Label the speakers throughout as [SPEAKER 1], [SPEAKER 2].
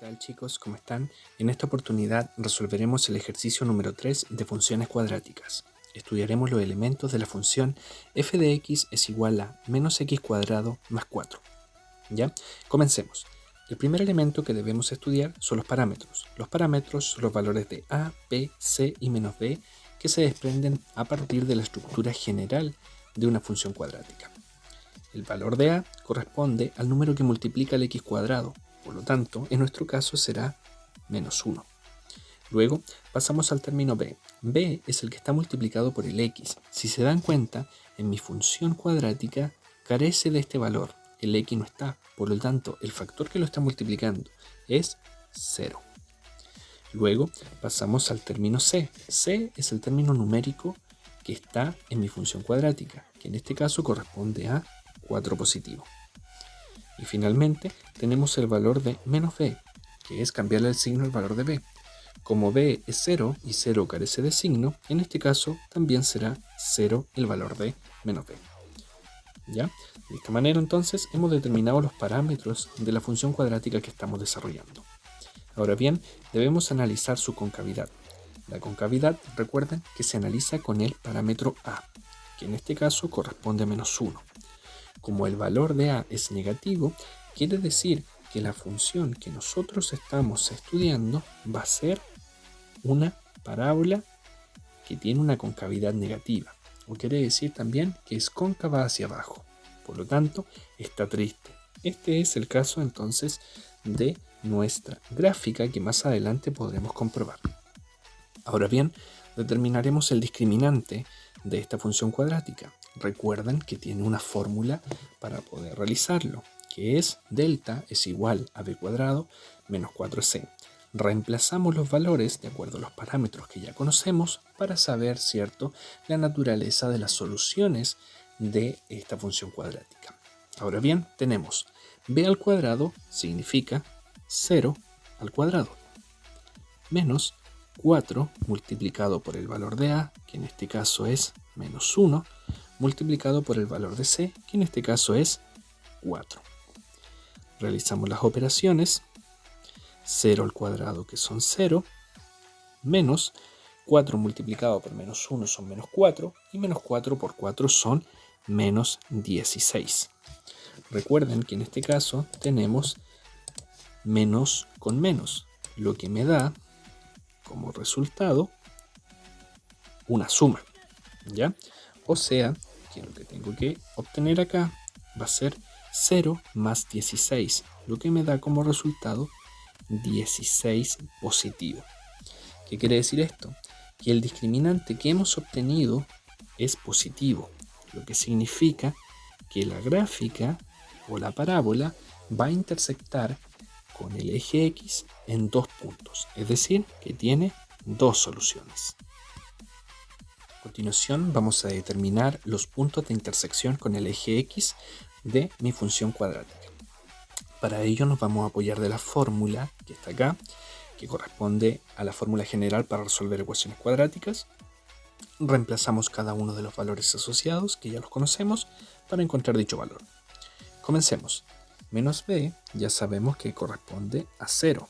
[SPEAKER 1] tal, chicos? ¿Cómo están? En esta oportunidad resolveremos el ejercicio número 3 de funciones cuadráticas. Estudiaremos los elementos de la función f de x es igual a menos x cuadrado más 4. ¿Ya? Comencemos. El primer elemento que debemos estudiar son los parámetros. Los parámetros son los valores de a, b, c y menos b que se desprenden a partir de la estructura general de una función cuadrática. El valor de a corresponde al número que multiplica el x cuadrado. Por lo tanto, en nuestro caso será menos 1. Luego pasamos al término b. b es el que está multiplicado por el x. Si se dan cuenta, en mi función cuadrática carece de este valor. El x no está, por lo tanto, el factor que lo está multiplicando es 0. Luego pasamos al término c. c es el término numérico que está en mi función cuadrática, que en este caso corresponde a 4 positivo. Y finalmente tenemos el valor de menos b, que es cambiarle el signo al valor de b. Como b es 0 y 0 carece de signo, en este caso también será 0 el valor de menos b. ¿Ya? De esta manera entonces hemos determinado los parámetros de la función cuadrática que estamos desarrollando. Ahora bien, debemos analizar su concavidad. La concavidad, recuerden que se analiza con el parámetro a, que en este caso corresponde a menos 1. Como el valor de a es negativo, quiere decir que la función que nosotros estamos estudiando va a ser una parábola que tiene una concavidad negativa, o quiere decir también que es cóncava hacia abajo. Por lo tanto, está triste. Este es el caso entonces de nuestra gráfica que más adelante podremos comprobar. Ahora bien, determinaremos el discriminante de esta función cuadrática. Recuerden que tiene una fórmula para poder realizarlo, que es delta es igual a b cuadrado menos 4c. Reemplazamos los valores de acuerdo a los parámetros que ya conocemos para saber, ¿cierto?, la naturaleza de las soluciones de esta función cuadrática. Ahora bien, tenemos b al cuadrado significa 0 al cuadrado, menos 4 multiplicado por el valor de a, que en este caso es menos 1, multiplicado por el valor de c, que en este caso es 4. Realizamos las operaciones. 0 al cuadrado, que son 0, menos 4 multiplicado por menos 1 son menos 4, y menos 4 por 4 son menos 16. Recuerden que en este caso tenemos menos con menos, lo que me da como resultado una suma, ¿ya? O sea, que lo que tengo que obtener acá va a ser 0 más 16, lo que me da como resultado 16 positivo. ¿Qué quiere decir esto? Que el discriminante que hemos obtenido es positivo, lo que significa que la gráfica o la parábola va a intersectar con el eje X en dos puntos, es decir, que tiene dos soluciones. A continuación vamos a determinar los puntos de intersección con el eje X de mi función cuadrática. Para ello nos vamos a apoyar de la fórmula que está acá, que corresponde a la fórmula general para resolver ecuaciones cuadráticas. Reemplazamos cada uno de los valores asociados, que ya los conocemos, para encontrar dicho valor. Comencemos. Menos b ya sabemos que corresponde a 0,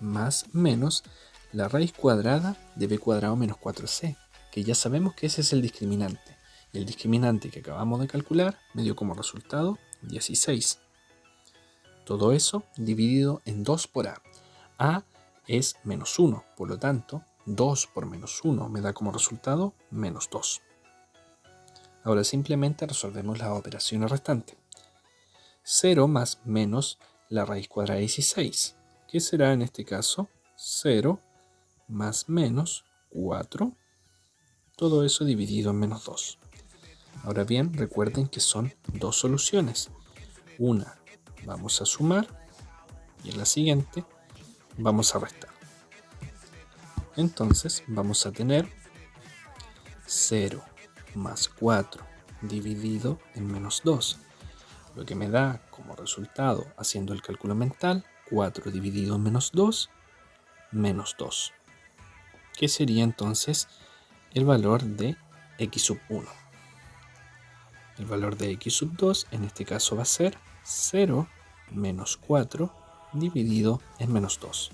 [SPEAKER 1] más menos la raíz cuadrada de b cuadrado menos 4c, que ya sabemos que ese es el discriminante. Y el discriminante que acabamos de calcular me dio como resultado 16. Todo eso dividido en 2 por a. A es menos 1, por lo tanto, 2 por menos 1 me da como resultado menos 2. Ahora simplemente resolvemos las operaciones restantes. 0 más menos la raíz cuadrada de 16, que será en este caso 0 más menos 4, todo eso dividido en menos 2. Ahora bien, recuerden que son dos soluciones. Una vamos a sumar y en la siguiente vamos a restar. Entonces vamos a tener 0 más 4 dividido en menos 2, lo que me da como resultado, haciendo el cálculo mental, 4 dividido en menos 2, menos 2, que sería entonces el valor de x sub 1. El valor de x sub 2 en este caso va a ser 0 menos 4 dividido en menos 2.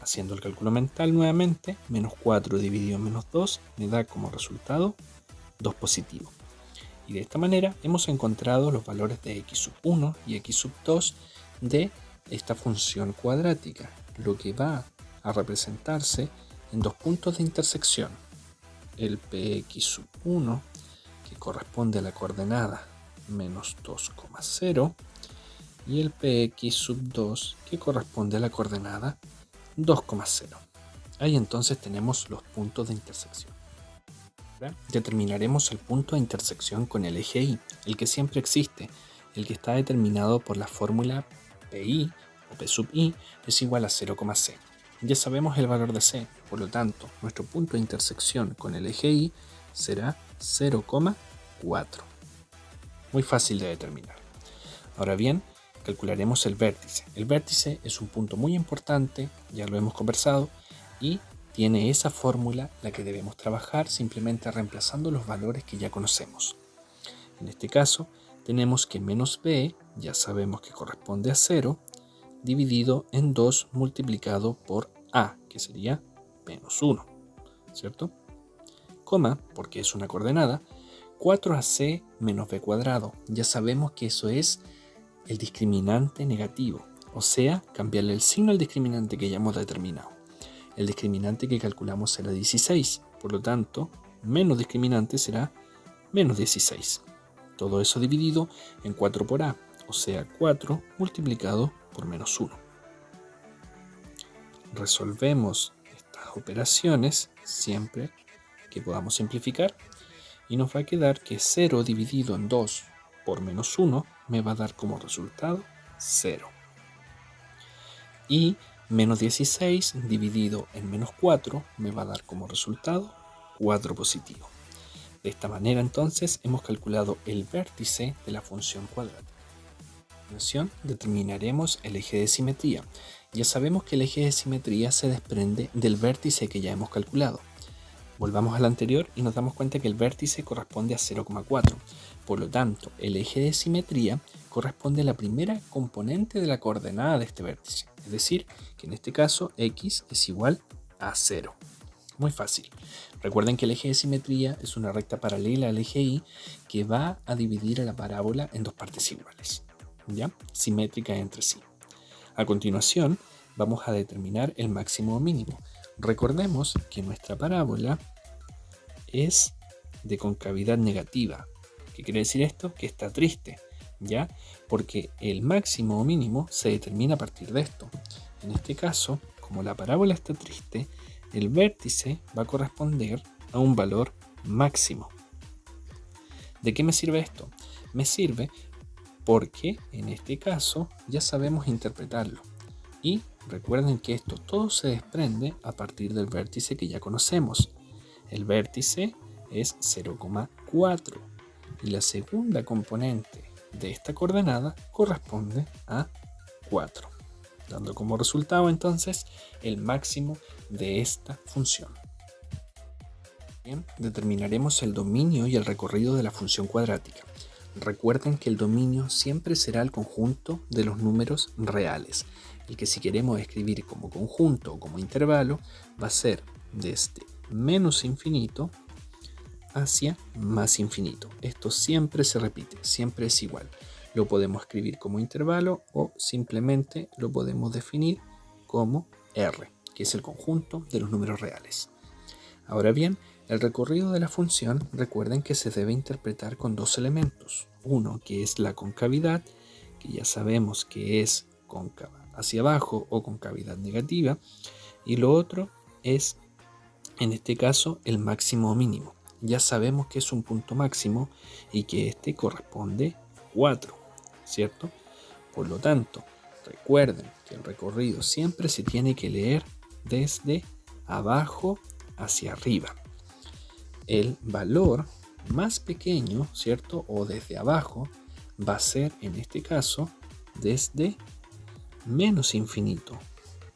[SPEAKER 1] Haciendo el cálculo mental nuevamente, menos 4 dividido en menos 2 me da como resultado 2 positivo. Y de esta manera hemos encontrado los valores de x sub 1 y x sub 2 de esta función cuadrática, lo que va a representarse en dos puntos de intersección. El px sub 1, que corresponde a la coordenada menos 2,0, y el px sub 2, que corresponde a la coordenada 2,0. Ahí entonces tenemos los puntos de intersección. Ahora determinaremos el punto de intersección con el eje Y, el que siempre existe, el que está determinado por la fórmula PI o P sub I es igual a 0,c. Ya sabemos el valor de c, por lo tanto, nuestro punto de intersección con el eje Y será 0,4. Muy fácil de determinar. Ahora bien, calcularemos el vértice. El vértice es un punto muy importante, ya lo hemos conversado, y tiene esa fórmula la que debemos trabajar simplemente reemplazando los valores que ya conocemos. En este caso, tenemos que menos b, ya sabemos que corresponde a 0, dividido en 2 multiplicado por a, que sería menos 1, ¿cierto? Coma, porque es una coordenada, 4ac menos b cuadrado. Ya sabemos que eso es el discriminante negativo, o sea, cambiarle el signo al discriminante que ya hemos determinado. El discriminante que calculamos será 16, por lo tanto, menos discriminante será menos 16. Todo eso dividido en 4 por a, o sea, 4 multiplicado por menos 1. Resolvemos estas operaciones siempre que podamos simplificar y nos va a quedar que 0 dividido en 2 por menos 1 me va a dar como resultado 0. Y menos 16 dividido en menos 4 me va a dar como resultado 4 positivo. De esta manera entonces hemos calculado el vértice de la función cuadrática. A continuación determinaremos el eje de simetría. Ya sabemos que el eje de simetría se desprende del vértice que ya hemos calculado. Volvamos al anterior y nos damos cuenta que el vértice corresponde a 0,4. Por lo tanto, el eje de simetría corresponde a la primera componente de la coordenada de este vértice. Es decir, que en este caso x es igual a 0. Muy fácil. Recuerden que el eje de simetría es una recta paralela al eje Y que va a dividir a la parábola en dos partes iguales, ¿ya? Simétricas entre sí. A continuación, vamos a determinar el máximo o mínimo. Recordemos que nuestra parábola es de concavidad negativa. ¿Qué quiere decir esto? Que está triste, ¿ya? Porque el máximo o mínimo se determina a partir de esto. En este caso, como la parábola está triste, el vértice va a corresponder a un valor máximo. ¿De qué me sirve esto? Me sirve porque en este caso ya sabemos interpretarlo. Y recuerden que esto todo se desprende a partir del vértice que ya conocemos. El vértice es 0,4 y la segunda componente de esta coordenada corresponde a 4, dando como resultado entonces el máximo de esta función. Bien, determinaremos el dominio y el recorrido de la función cuadrática. Recuerden que el dominio siempre será el conjunto de los números reales. El que si queremos escribir como conjunto o como intervalo va a ser desde menos infinito hacia más infinito. Esto siempre se repite, siempre es igual. Lo podemos escribir como intervalo o simplemente lo podemos definir como R, que es el conjunto de los números reales. Ahora bien, el recorrido de la función, recuerden que se debe interpretar con dos elementos. Uno, que es la concavidad, que ya sabemos que es cóncava hacia abajo o concavidad negativa. Y lo otro es, en este caso, el máximo o mínimo. Ya sabemos que es un punto máximo y que este corresponde a 4, ¿cierto? Por lo tanto, recuerden que el recorrido siempre se tiene que leer desde abajo hacia arriba. El valor más pequeño, ¿cierto? O desde abajo va a ser, en este caso, desde menos infinito,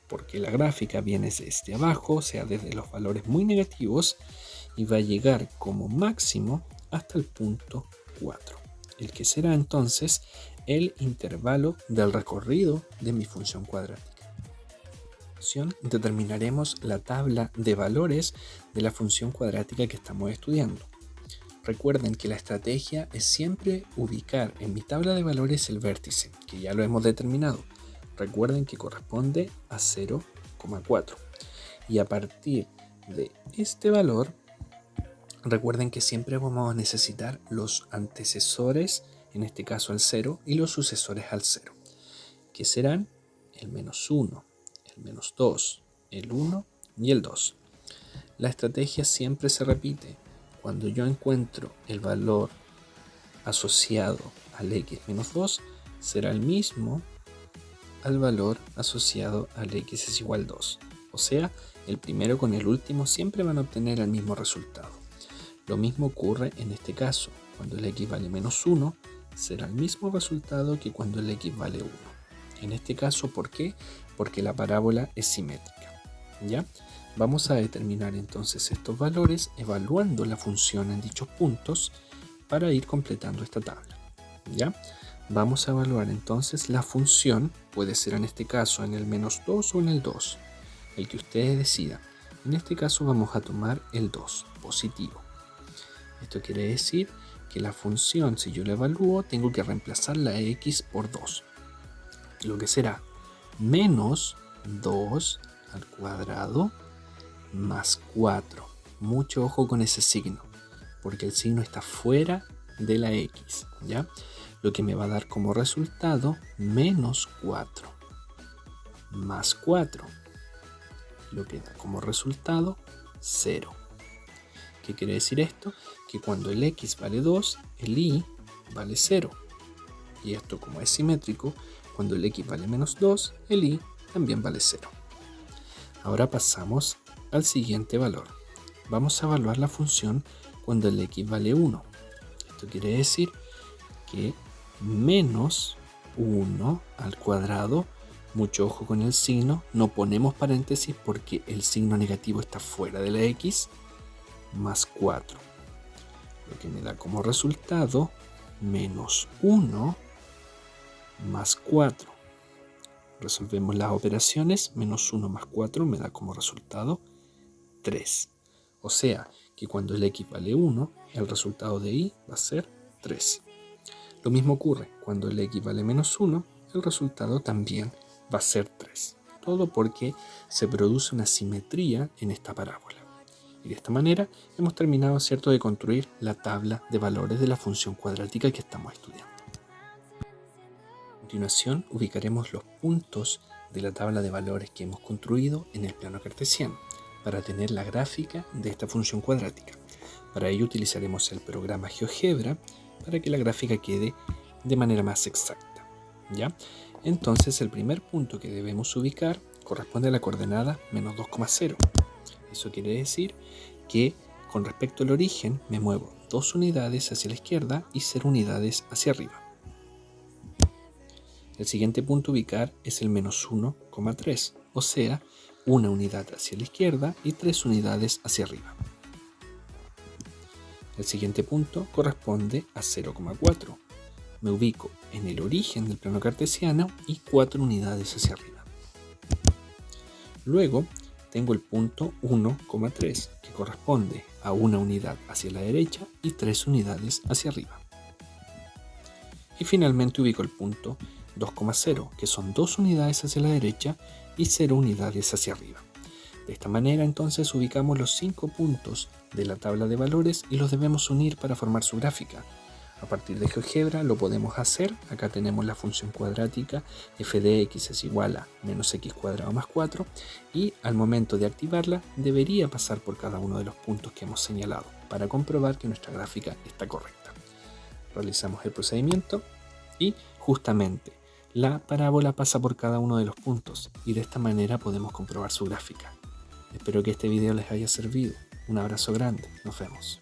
[SPEAKER 1] porque la gráfica viene desde abajo, o sea, desde los valores muy negativos, y va a llegar como máximo hasta el punto 4, el que será entonces el intervalo del recorrido de mi función cuadrática. Determinaremos la tabla de valores de la función cuadrática que estamos estudiando. Recuerden que la estrategia es siempre ubicar en mi tabla de valores el vértice, que ya lo hemos determinado. Recuerden que corresponde a 0,4. Y a partir de este valor, recuerden que siempre vamos a necesitar los antecesores, en este caso al 0, y los sucesores al 0, que serán el -1, el -2, el 1 y el 2. La estrategia siempre se repite. Cuando yo encuentro el valor asociado al x menos 2, será el mismo al valor asociado al x es igual 2. O sea, el primero con el último siempre van a obtener el mismo resultado. Lo mismo ocurre en este caso. Cuando el x vale -1, será el mismo resultado que cuando el x vale 1. En este caso, ¿por qué? Porque la parábola es simétrica. ¿Ya? Vamos a determinar entonces estos valores evaluando la función en dichos puntos para ir completando esta tabla. ¿Ya? Vamos a evaluar entonces la función, puede ser en este caso en el -2 o en el 2, el que ustedes decidan. En este caso vamos a tomar el 2, positivo. Esto quiere decir que la función, si yo la evalúo, tengo que reemplazar la x por 2, lo que será menos 2 al cuadrado más 4. Mucho ojo con ese signo, porque el signo está fuera de la x, ¿ya? Lo que me va a dar como resultado menos 4 más 4, lo que da como resultado 0. ¿Qué quiere decir esto? Que cuando el x vale 2, el y vale 0. Y esto, como es simétrico, cuando el x vale -2, el y también vale 0. Ahora pasamos al siguiente valor. Vamos a evaluar la función cuando el x vale 1. Esto quiere decir que menos 1 al cuadrado, mucho ojo con el signo, no ponemos paréntesis porque el signo negativo está fuera de la x, más 4, lo que me da como resultado menos 1 más 4. Resolvemos las operaciones, menos 1 más 4 me da como resultado 3. O sea que cuando el x vale 1, el resultado de y va a ser 3. Lo mismo ocurre cuando el x vale -1, el resultado también va a ser 3. Todo porque se produce una simetría en esta parábola. Y de esta manera hemos terminado, ¿cierto?, de construir la tabla de valores de la función cuadrática que estamos estudiando. A continuación ubicaremos los puntos de la tabla de valores que hemos construido en el plano cartesiano para tener la gráfica de esta función cuadrática. Para ello utilizaremos el programa GeoGebra para que la gráfica quede de manera más exacta, ¿ya? Entonces el primer punto que debemos ubicar corresponde a la coordenada menos 2,0. Eso quiere decir que con respecto al origen me muevo 2 unidades hacia la izquierda y 0 unidades hacia arriba. El siguiente punto a ubicar es el menos 1,3, o sea, 1 unidad hacia la izquierda y 3 unidades hacia arriba. El siguiente punto corresponde a 0,4. Me ubico en el origen del plano cartesiano y 4 unidades hacia arriba. Luego tengo el punto 1,3, que corresponde a 1 unidad hacia la derecha y 3 unidades hacia arriba. Y finalmente ubico el punto 2,0, que son 2 unidades hacia la derecha y 0 unidades hacia arriba. De esta manera entonces ubicamos los 5 puntos de la tabla de valores y los debemos unir para formar su gráfica. A partir de GeoGebra lo podemos hacer. Acá tenemos la función cuadrática f de x es igual a menos x cuadrado más 4 y al momento de activarla debería pasar por cada uno de los puntos que hemos señalado para comprobar que nuestra gráfica está correcta. Realizamos el procedimiento y justamente la parábola pasa por cada uno de los puntos y de esta manera podemos comprobar su gráfica. Espero que este video les haya servido. Un abrazo grande. Nos vemos.